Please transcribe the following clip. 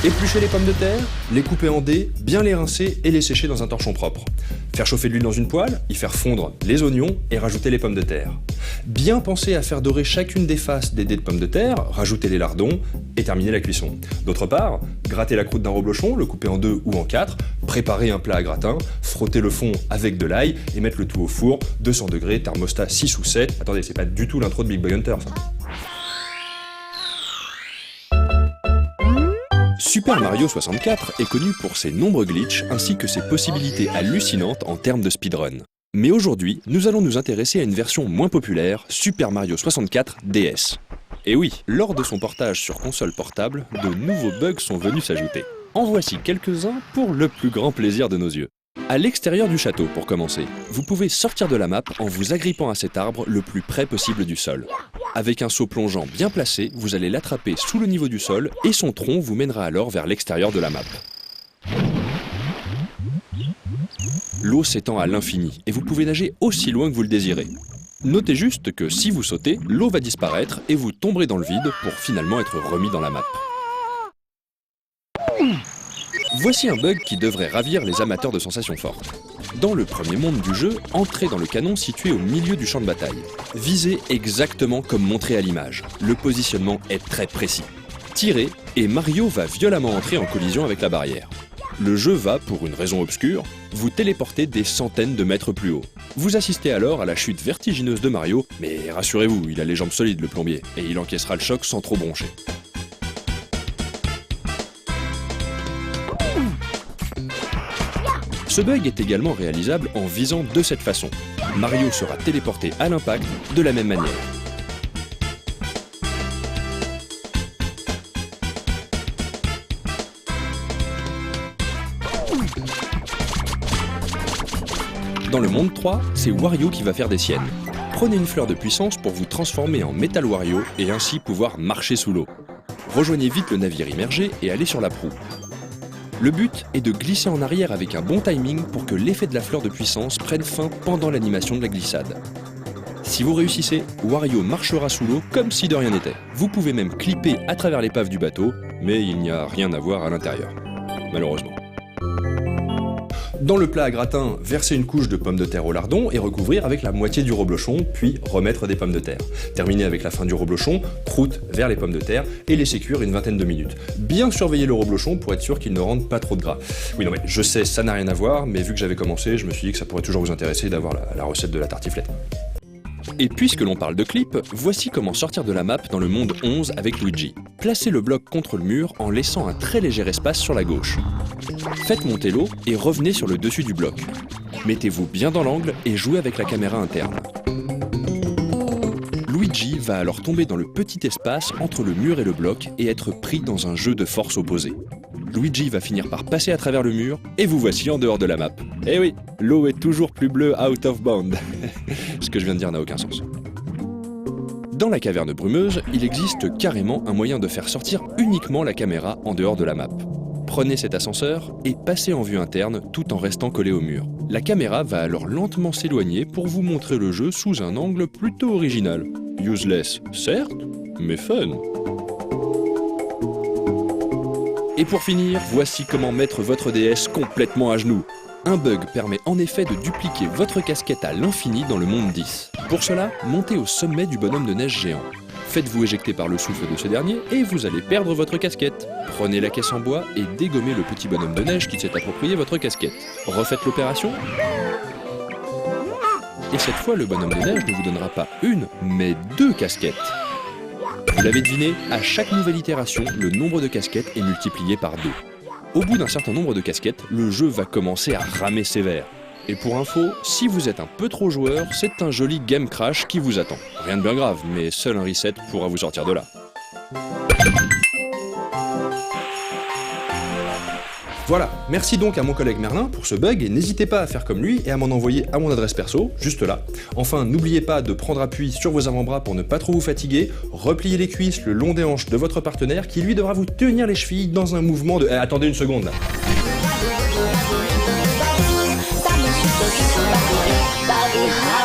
Éplucher les pommes de terre, les couper en dés, bien les rincer et les sécher dans un torchon propre. Faire chauffer de l'huile dans une poêle, y faire fondre les oignons et rajouter les pommes de terre. Bien penser à faire dorer chacune des faces des dés de pommes de terre, rajouter les lardons et terminer la cuisson. D'autre part, gratter la croûte d'un reblochon, le couper en 2 ou en 4, préparer un plat à gratin, frotter le fond avec de l'ail et mettre le tout au four, 200 degrés, thermostat 6 ou 7. Attendez, c'est pas du tout l'intro de Big Bug Hunter ça. Super Mario 64 est connu pour ses nombreux glitches ainsi que ses possibilités hallucinantes en termes de speedrun. Mais aujourd'hui, nous allons nous intéresser à une version moins populaire, Super Mario 64 DS. Et oui, lors de son portage sur console portable, de nouveaux bugs sont venus s'ajouter. En voici quelques-uns pour le plus grand plaisir de nos yeux. À l'extérieur du château, pour commencer, vous pouvez sortir de la map en vous agrippant à cet arbre le plus près possible du sol. Avec un saut plongeant bien placé, vous allez l'attraper sous le niveau du sol et son tronc vous mènera alors vers l'extérieur de la map. L'eau s'étend à l'infini et vous pouvez nager aussi loin que vous le désirez. Notez juste que si vous sautez, l'eau va disparaître et vous tomberez dans le vide pour finalement être remis dans la map. Voici un bug qui devrait ravir les amateurs de sensations fortes. Dans le premier monde du jeu, entrez dans le canon situé au milieu du champ de bataille. Visez exactement comme montré à l'image. Le positionnement est très précis. Tirez et Mario va violemment entrer en collision avec la barrière. Le jeu va, pour une raison obscure, vous téléporter des centaines de mètres plus haut. Vous assistez alors à la chute vertigineuse de Mario, mais rassurez-vous, il a les jambes solides le plombier, et il encaissera le choc sans trop broncher. Ce bug est également réalisable en visant de cette façon. Mario sera téléporté à l'impact de la même manière. Dans le monde 3, c'est Wario qui va faire des siennes. Prenez une fleur de puissance pour vous transformer en Metal Wario et ainsi pouvoir marcher sous l'eau. Rejoignez vite le navire immergé et allez sur la proue. Le but est de glisser en arrière avec un bon timing pour que l'effet de la fleur de puissance prenne fin pendant l'animation de la glissade. Si vous réussissez, Wario marchera sous l'eau comme si de rien n'était. Vous pouvez même clipper à travers l'épave du bateau, mais il n'y a rien à voir à l'intérieur, malheureusement. Dans le plat à gratin, versez une couche de pommes de terre au lardon et recouvrir avec la moitié du reblochon, puis remettre des pommes de terre. Terminez avec la fin du reblochon, croûte vers les pommes de terre et laissez cuire une vingtaine de minutes. Bien surveiller le reblochon pour être sûr qu'il ne rentre pas trop de gras. Oui non mais je sais, ça n'a rien à voir, mais vu que j'avais commencé, je me suis dit que ça pourrait toujours vous intéresser d'avoir la recette de la tartiflette. Et puisque l'on parle de clip, voici comment sortir de la map dans le monde 11 avec Luigi. Placez le bloc contre le mur en laissant un très léger espace sur la gauche. Faites monter l'eau et revenez sur le dessus du bloc. Mettez-vous bien dans l'angle et jouez avec la caméra interne. Luigi va alors tomber dans le petit espace entre le mur et le bloc et être pris dans un jeu de force opposée. Luigi va finir par passer à travers le mur et vous voici en dehors de la map. Eh oui, l'eau est toujours plus bleue out of bound. Ce que je viens de dire n'a aucun sens. Dans la caverne brumeuse, il existe carrément un moyen de faire sortir uniquement la caméra en dehors de la map. Prenez cet ascenseur et passez en vue interne tout en restant collé au mur. La caméra va alors lentement s'éloigner pour vous montrer le jeu sous un angle plutôt original. Useless, certes, mais fun. Et pour finir, voici comment mettre votre DS complètement à genoux. Un bug permet en effet de dupliquer votre casquette à l'infini dans le monde 10. Pour cela, montez au sommet du bonhomme de neige géant. Faites-vous éjecter par le souffle de ce dernier et vous allez perdre votre casquette. Prenez la caisse en bois et dégommez le petit bonhomme de neige qui s'est approprié votre casquette. Refaites l'opération. Et cette fois, le bonhomme de neige ne vous donnera pas une, mais 2 casquettes. Vous l'avez deviné, à chaque nouvelle itération, le nombre de casquettes est multiplié par 2. Au bout d'un certain nombre de casquettes, le jeu va commencer à ramer sévère. Et pour info, si vous êtes un peu trop joueur, c'est un joli game crash qui vous attend. Rien de bien grave, mais seul un reset pourra vous sortir de là. Voilà, merci donc à mon collègue Merlin pour ce bug et n'hésitez pas à faire comme lui et à m'en envoyer à mon adresse perso, juste là. Enfin, n'oubliez pas de prendre appui sur vos avant-bras pour ne pas trop vous fatiguer, repliez les cuisses le long des hanches de votre partenaire qui lui devra vous tenir les chevilles dans un mouvement de... attendez une seconde là. Body high.